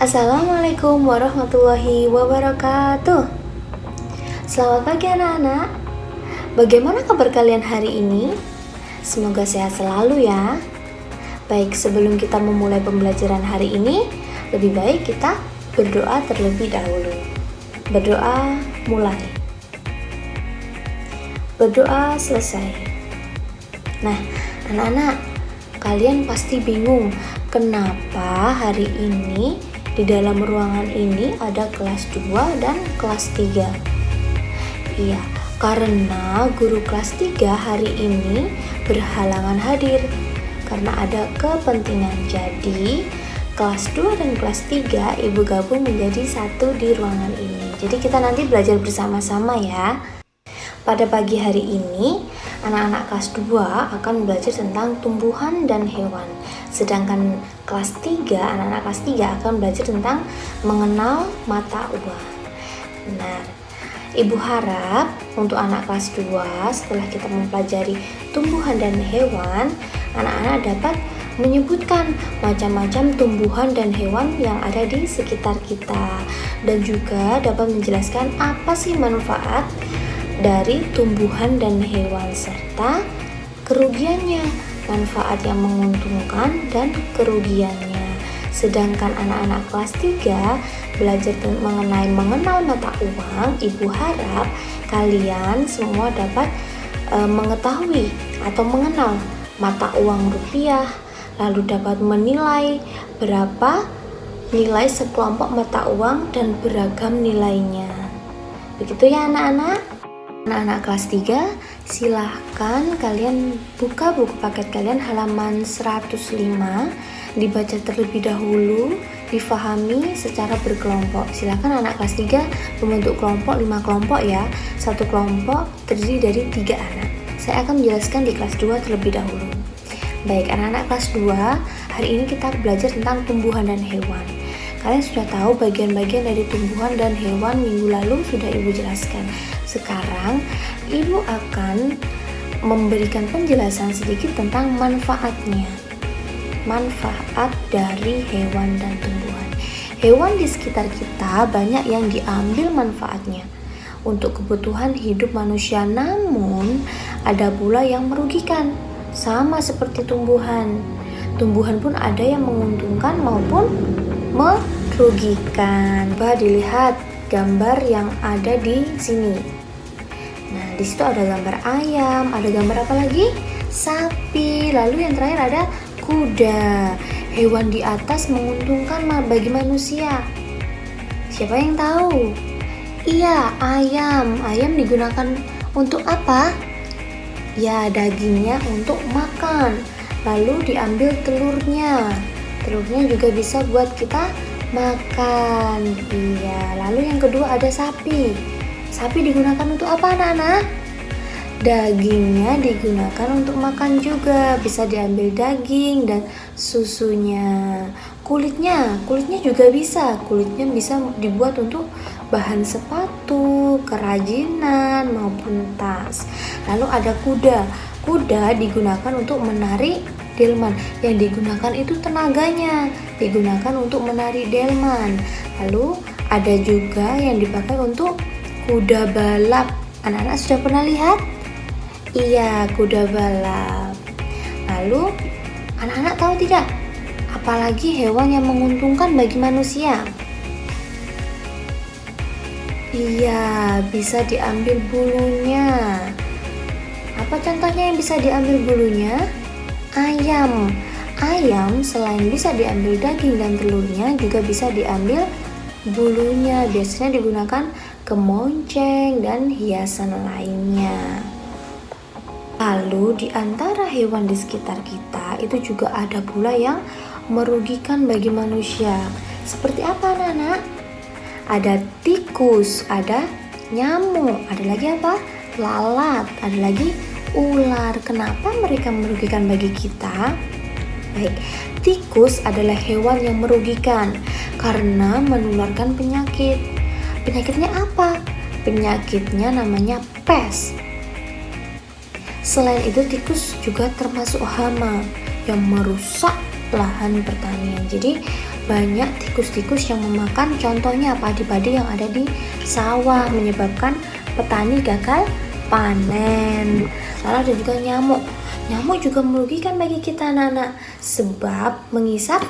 Assalamualaikum warahmatullahi wabarakatuh. Selamat pagi anak-anak. Bagaimana kabar kalian hari ini? Semoga sehat selalu ya. Baik, sebelum kita memulai pembelajaran hari ini, lebih baik kita berdoa terlebih dahulu. Berdoa mulai. Berdoa selesai. Nah, anak-anak, kalian pasti bingung kenapa hari ini di dalam ruangan ini ada kelas 2 dan kelas 3. Iya, karena guru kelas 3 hari ini berhalangan hadir karena ada kepentingan. Jadi, kelas 2 dan kelas 3 Ibu gabung menjadi satu di ruangan ini. Jadi kita nanti belajar bersama-sama ya. Pada pagi hari ini, anak-anak kelas 2 akan belajar tentang tumbuhan dan hewan. Sedangkan kelas 3, anak-anak kelas 3 akan belajar tentang mengenal mata uang. Benar. Ibu harap untuk anak kelas 2 setelah kita mempelajari tumbuhan dan hewan, anak-anak dapat menyebutkan macam-macam tumbuhan dan hewan yang ada di sekitar kita. Dan juga dapat menjelaskan apa sih manfaat dari tumbuhan dan hewan serta kerugiannya, manfaat yang menguntungkan dan kerugiannya. Sedangkan anak-anak kelas 3 belajar mengenal mata uang, Ibu harap kalian semua dapat mengetahui atau mengenal mata uang rupiah, lalu dapat menilai berapa nilai sekelompok mata uang dan beragam nilainya. Begitu ya anak-anak? Anak-anak kelas 3, silahkan kalian buka buku paket kalian halaman 105, dibaca terlebih dahulu, difahami secara berkelompok. Silahkan anak kelas 3 membentuk kelompok 5 kelompok ya. Satu kelompok terdiri dari 3 anak. Saya akan menjelaskan di kelas 2 terlebih dahulu. Baik, anak-anak kelas 2, hari ini kita belajar tentang tumbuhan dan hewan. Kalian sudah tahu bagian-bagian dari tumbuhan dan hewan minggu lalu sudah Ibu jelaskan. Sekarang Ibu akan memberikan penjelasan sedikit tentang manfaatnya. Manfaat dari hewan dan tumbuhan. Hewan di sekitar kita banyak yang diambil manfaatnya untuk kebutuhan hidup manusia, namun ada pula yang merugikan. Sama seperti tumbuhan. Tumbuhan pun ada yang menguntungkan maupun merugikan. Coba dilihat gambar yang ada di sini. Nah, di situ ada gambar ayam, ada gambar apa lagi? Sapi. Lalu yang terakhir ada kuda. Hewan di atas menguntungkan bagi manusia. Siapa yang tahu? Iya, ayam. Ayam digunakan untuk apa? Ya, dagingnya untuk makan. Lalu diambil telurnya. Telurnya juga bisa buat kita makan. Iya, lalu yang kedua ada sapi. Sapi digunakan untuk apa anak-anak? Dagingnya digunakan untuk makan juga. Bisa diambil daging dan susunya. Kulitnya juga bisa. Kulitnya bisa dibuat untuk bahan sepatu, kerajinan maupun tas. Lalu ada kuda. Kuda digunakan untuk menarik delman. Yang digunakan itu tenaganya, digunakan untuk menarik delman. Lalu ada juga yang dipakai untuk kuda balap. Anak-anak sudah pernah lihat? Iya, kuda balap. Lalu anak-anak tahu tidak? Apalagi hewan yang menguntungkan bagi manusia? Iya, bisa diambil bulunya. Apa contohnya yang bisa diambil bulunya? Ayam. Ayam selain bisa diambil daging dan telurnya, juga bisa diambil bulunya. Biasanya digunakan kemonceng dan hiasan lainnya. Lalu di antara hewan di sekitar kita itu juga ada pula yang merugikan bagi manusia. Seperti apa anak-anak? Ada tikus, ada nyamuk, ada lagi apa? Lalat, ada lagi ular. Kenapa mereka merugikan bagi kita? Baik, tikus adalah hewan yang merugikan karena menularkan penyakit. Penyakitnya apa? Penyakitnya namanya pes. Selain itu, tikus juga termasuk hama yang merusak lahan pertanian. Jadi banyak tikus-tikus yang memakan contohnya padi-padi yang ada di sawah, menyebabkan petani gagal panen. Lalu ada juga nyamuk. Nyamuk juga merugikan bagi kita anak-anak sebab menghisap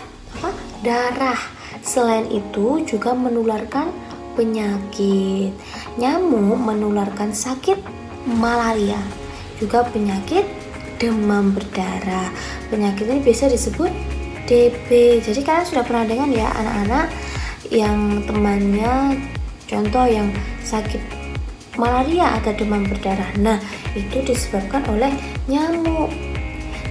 darah. Selain itu juga menularkan penyakit. Nyamuk menularkan sakit malaria, juga penyakit demam berdarah. Penyakit ini biasa disebut DB. Jadi kalian sudah pernah dengar ya anak-anak yang temannya contoh yang sakit malaria atau demam berdarah. Nah, itu disebabkan oleh nyamuk.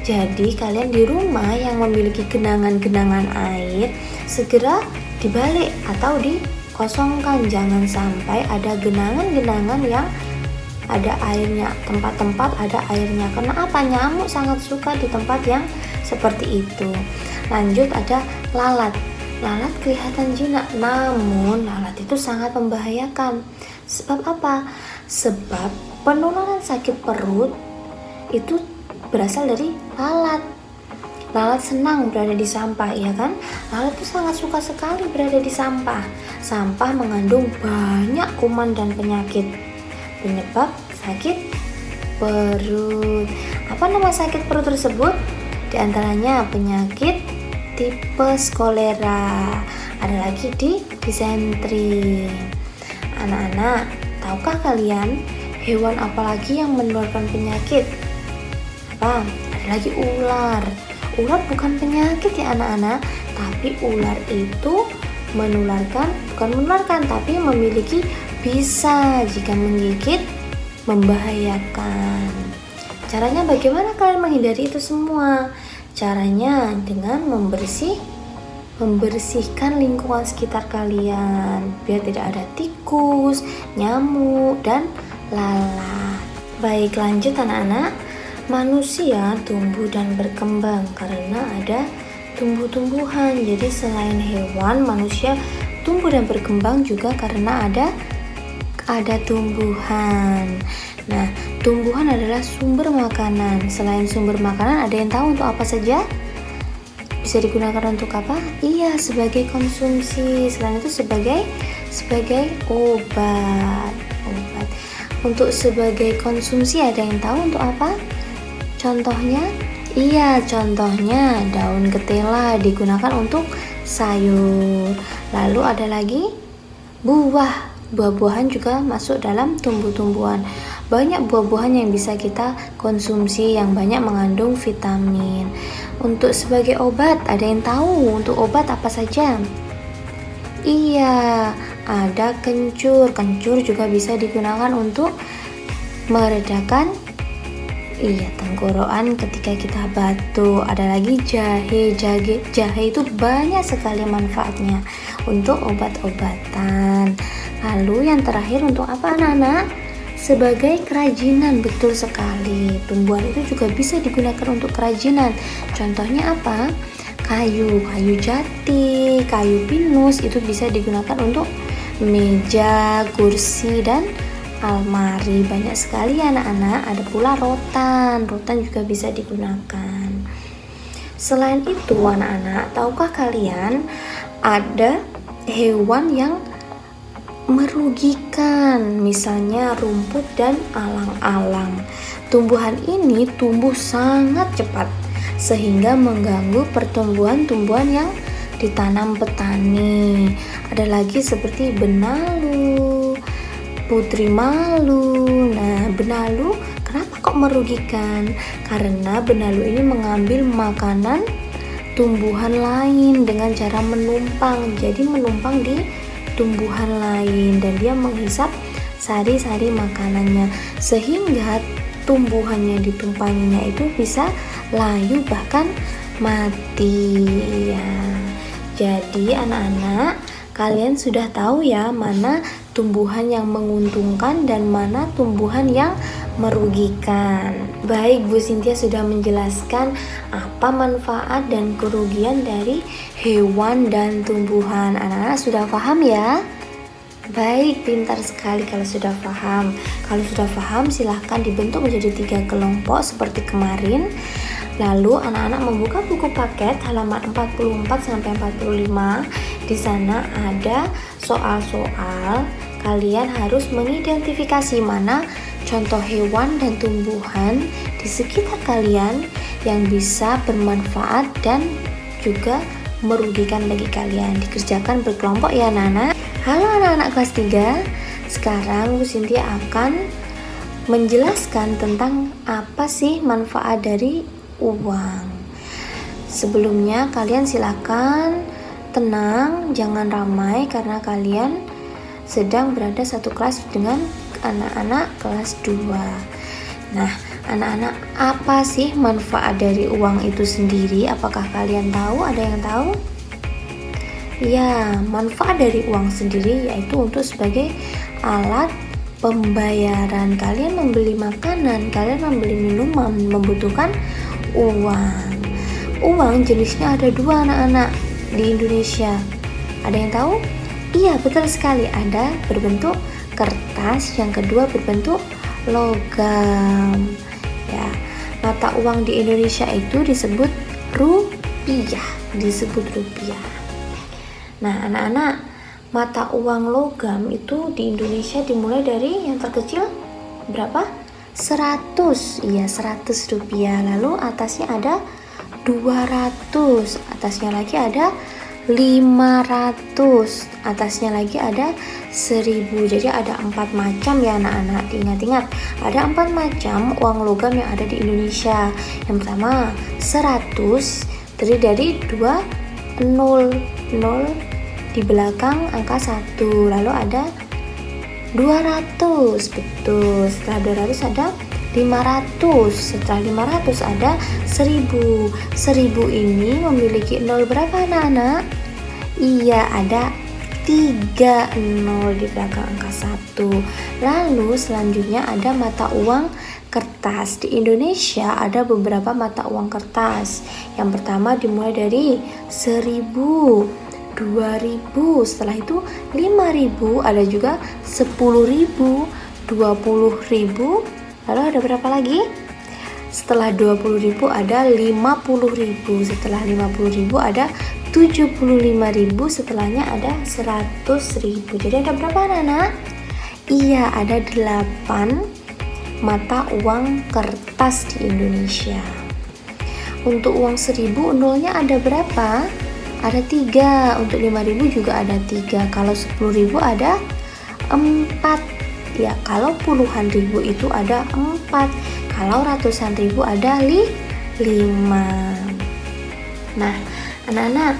Jadi kalian di rumah yang memiliki genangan-genangan air segera dibalik atau dikosongkan. Jangan sampai ada genangan-genangan yang ada airnya, tempat-tempat ada airnya. Karena apa? Nyamuk sangat suka di tempat yang seperti itu. Lanjut ada lalat. Lalat kelihatan jinak, namun lalat itu sangat membahayakan. Sebab apa? Sebab penularan sakit perut itu berasal dari lalat. Lalat senang berada di sampah, ya kan? Lalat itu sangat suka sekali berada di sampah. Sampah mengandung banyak kuman dan penyakit penyebab sakit perut. Apa nama sakit perut tersebut? Di antaranya penyakit tipes, kolera, ada lagi disentri. Anak-anak, tahukah kalian hewan apalagi yang menularkan penyakit? Apa? Ada lagi ular. Ular bukan penyakit ya anak-anak, tapi ular itu bukan menularkan, tapi memiliki bisa jika menggigit membahayakan. Caranya bagaimana kalian menghindari itu semua? Caranya dengan membersihkan lingkungan sekitar kalian biar tidak ada tikus, nyamuk, dan lalat. Baik, lanjut anak-anak. Manusia tumbuh dan berkembang karena ada tumbuh-tumbuhan. Jadi selain hewan, manusia tumbuh dan berkembang juga karena ada tumbuhan. Nah, tumbuhan adalah sumber makanan. Selain sumber makanan, ada yang tahu untuk apa saja? Bisa digunakan untuk apa? Iya, sebagai konsumsi. Selain itu sebagai obat. Untuk sebagai konsumsi ada yang tahu untuk apa? Contohnya? Iya, contohnya daun ketela digunakan untuk sayur. Lalu ada lagi buah-buahan juga masuk dalam tumbuh-tumbuhan. Banyak buah-buahan yang bisa kita konsumsi yang banyak mengandung vitamin. Untuk sebagai obat, ada yang tahu untuk obat apa saja? Iya, ada kencur. Kencur juga bisa digunakan untuk meredakan tenggorokan ketika kita batuk. Ada lagi jahe. Jahe itu banyak sekali manfaatnya untuk obat-obatan. Lalu yang terakhir untuk apa anak-anak? Sebagai kerajinan, betul sekali. Tumbuhan itu juga bisa digunakan untuk kerajinan. Contohnya apa? Kayu jati, kayu pinus itu bisa digunakan untuk meja, kursi, dan almari. Banyak sekali anak-anak. Ada pula rotan juga bisa digunakan. Selain itu anak-anak, tahukah kalian ada hewan yang merugikan, misalnya rumput dan alang-alang. Tumbuhan ini tumbuh sangat cepat sehingga mengganggu pertumbuhan tumbuhan yang ditanam petani. Ada lagi seperti benalu, putri malu. Nah, benalu kenapa kok merugikan? Karena benalu ini mengambil makanan tumbuhan lain dengan cara menumpang. Jadi menumpang di tumbuhan lain dan dia menghisap sari-sari makanannya sehingga tumbuhan yang ditumpanginya itu bisa layu bahkan mati ya. Jadi anak-anak, kalian sudah tahu ya mana tumbuhan yang menguntungkan dan mana tumbuhan yang merugikan. Baik, Bu Cynthia sudah menjelaskan apa manfaat dan kerugian dari hewan dan tumbuhan. Anak-anak sudah paham ya? Baik, pintar sekali kalau sudah paham. Kalau sudah paham, silahkan dibentuk menjadi 3 kelompok seperti kemarin. Lalu anak-anak membuka buku paket halaman 44 sampai 45. Di sana ada soal-soal. Kalian harus mengidentifikasi mana contoh hewan dan tumbuhan di sekitar kalian yang bisa bermanfaat dan juga merugikan bagi kalian. Dikerjakan berkelompok ya anak-anak. Halo anak-anak kelas 3. Sekarang Bu Cynthia akan menjelaskan tentang apa sih manfaat dari uang. Sebelumnya kalian silakan tenang, jangan ramai karena kalian sedang berada satu kelas dengan anak-anak kelas 2. Nah, anak-anak, apa sih manfaat dari uang itu sendiri? Apakah kalian tahu? Ada yang tahu? Ya, manfaat dari uang sendiri yaitu untuk sebagai alat pembayaran. Kalian membeli makanan, kalian membeli minuman, membutuhkan uang. Uang jenisnya ada 2 anak-anak di Indonesia. Ada yang tahu? Iya, betul sekali. Ada berbentuk kertas, yang kedua berbentuk logam. Ya, mata uang di Indonesia itu disebut rupiah, Nah, anak-anak, mata uang logam itu di Indonesia dimulai dari yang terkecil berapa? 100. Iya, 100 rupiah. Lalu atasnya ada 200, atasnya lagi ada 500, atasnya lagi ada 1000. Jadi ada 4 macam ya anak-anak. Diingat-ingat, ada 4 macam uang logam yang ada di Indonesia. Yang pertama 100, terdiri dari 2 0 di belakang angka 1. Lalu ada 200, betul. Setelah 200 ada 500, setelah 500 ada 1000. 1000 ini memiliki 0 berapa anak-anak? Iya, ada 3 0 di belakang angka 1. Lalu selanjutnya ada mata uang kertas. Di Indonesia ada beberapa mata uang kertas. Yang pertama dimulai dari 1000, 2000, setelah itu 5000, ada juga 10.000, 20.000. Lalu ada berapa lagi? Setelah 20.000 ada 50.000, setelah 50.000 ada 75.000, setelahnya ada 100.000. Jadi ada berapa anak-anak? Iya, ada 8 mata uang kertas di Indonesia. Untuk uang 1000 nolnya ada berapa? Ada 3. Untuk 5.000 juga ada 3. Kalau 10.000 ada 4. Ya, kalau puluhan ribu itu ada 4. Kalau ratusan ribu ada 5. Nah, anak-anak,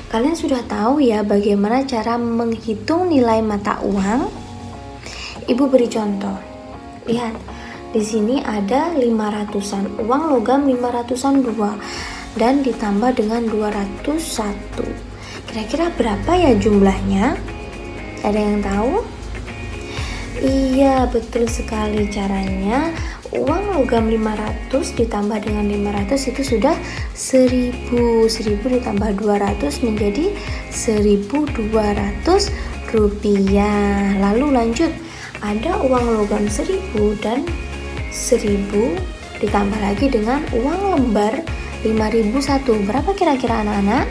kalian sudah tahu ya bagaimana cara menghitung nilai mata uang? Ibu beri contoh. Lihat, di sini ada 500-an, uang logam 500-an 2 dan ditambah dengan 201. Kira-kira berapa ya jumlahnya? Ada yang tahu? Iya, betul sekali caranya. Uang logam 500 ditambah dengan 500 itu sudah 1000. 1000 ditambah 200 menjadi 1.200 rupiah. Lalu lanjut, ada uang logam 1000 dan 1000 ditambah lagi dengan uang lembar 5001. Berapa kira-kira anak-anak?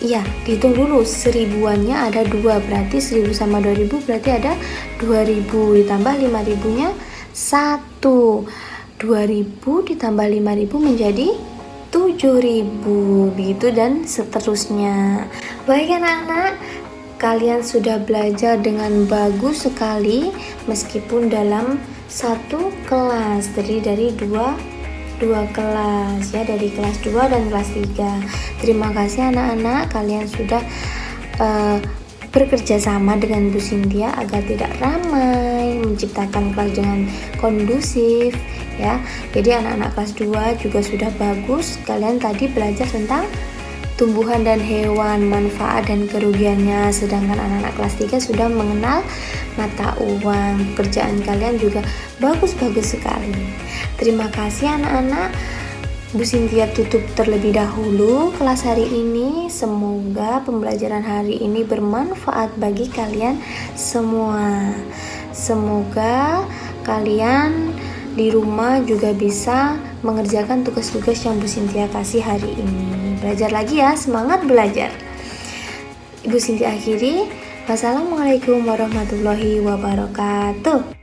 Iya, dihitung dulu. 1000-annya ada 2, berarti 1000 sama 2000 berarti ada 2000 ditambah 5000-nya 1. 2000 ditambah 5000 menjadi 7000, begitu dan seterusnya. Baik anak-anak, kalian sudah belajar dengan bagus sekali meskipun dalam satu kelas, terdiri dari dua kelas ya, dari kelas 2 dan kelas 3. Terima kasih anak-anak, kalian sudah bekerja sama dengan Bu Cynthia agar tidak ramai, menciptakan kelas dengan kondusif ya. Jadi anak-anak kelas 2 juga sudah bagus. Kalian tadi belajar tentang tumbuhan dan hewan, manfaat dan kerugiannya, sedangkan anak-anak kelas 3 sudah mengenal mata uang. Pekerjaan kalian juga bagus-bagus sekali. Terima kasih anak-anak. Bu Cynthia tutup terlebih dahulu kelas hari ini. Semoga pembelajaran hari ini bermanfaat bagi kalian semua. Semoga kalian di rumah juga bisa mengerjakan tugas-tugas yang Bu Cynthia kasih hari ini. Belajar lagi ya, semangat belajar. Ibu Cynthia akhiri. Wassalamualaikum warahmatullahi wabarakatuh.